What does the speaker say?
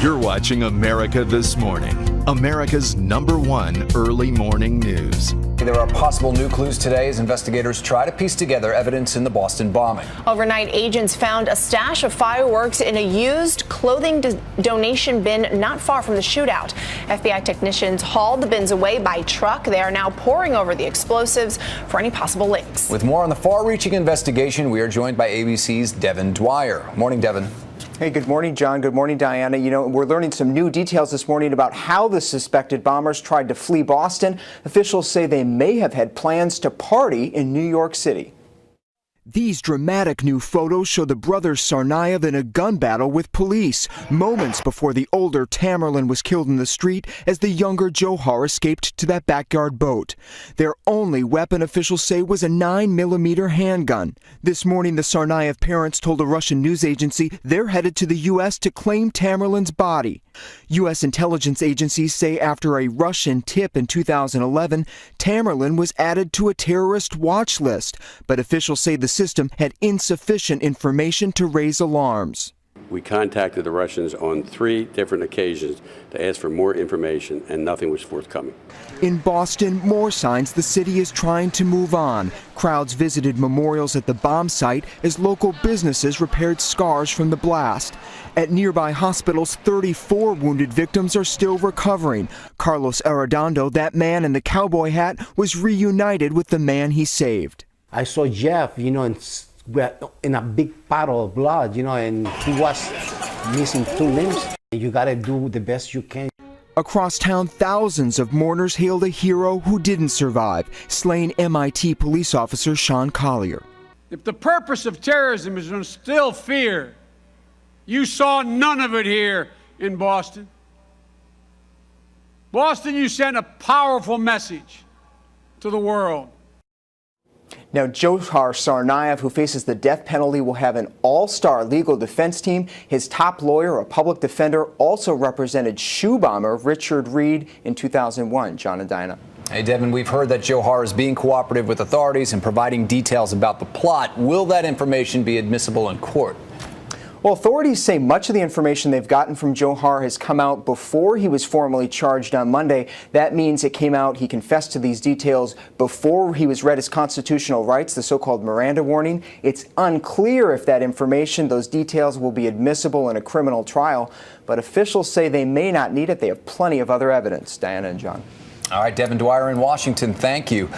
You're watching America This Morning, America's #1 early morning news. There are possible new clues today as investigators try to piece together evidence in the Boston bombing. Overnight, agents found a stash of fireworks in a used clothing donation bin not far from the shootout. FBI technicians hauled the bins away by truck. They are now poring over the explosives for any possible links. With more on the far-reaching investigation, we are joined by ABC's Devin Dwyer. Morning, Devin. Hey, good morning, John. Good morning, Diana. You know, we're learning some new details this morning about how the suspected bombers tried to flee Boston. Officials say they may have had plans to party in New York City. These dramatic new photos show the brothers Tsarnaev in a gun battle with police, moments before the older Tamerlan was killed in the street as the younger Johar escaped to that backyard boat. Their only weapon, officials say, was a 9mm handgun. This morning, the Tsarnaev parents told a Russian news agency they're headed to the U.S. to claim Tamerlan's body. U.S. intelligence agencies say after a Russian tip in 2011, Tamerlan was added to a terrorist watch list, but officials say the system had insufficient information to raise alarms. We contacted the Russians on 3 different occasions to ask for more information, and nothing was forthcoming. In Boston, more signs the city is trying to move on. Crowds visited memorials at the bomb site as local businesses repaired scars from the blast. At nearby hospitals, 34 wounded victims are still recovering. Carlos Arredondo, that man in the cowboy hat, was reunited with the man he saved. I saw Jeff, in a big puddle of blood, and he was missing 2 limbs. You gotta do the best you can. Across town, thousands of mourners hailed a hero who didn't survive, slain MIT police officer Sean Collier. If the purpose of terrorism is to instill fear, you saw none of it here in Boston. Boston, you sent a powerful message to the world. Now, Johar Tsarnaev, who faces the death penalty, will have an all-star legal defense team. His top lawyer, a public defender, also represented shoe bomber Richard Reed in 2001. John and Diana. Hey, Devin, we've heard that Johar is being cooperative with authorities and providing details about the plot. Will that information be admissible in court? Well, authorities say much of the information they've gotten from Johar has come out before he was formally charged on Monday. That means it came out, he confessed to these details before he was read his constitutional rights, the so-called Miranda warning. It's unclear if that information, those details, will be admissible in a criminal trial, but officials say they may not need it. They have plenty of other evidence. Diana and John. All right, Devin Dwyer in Washington, thank you.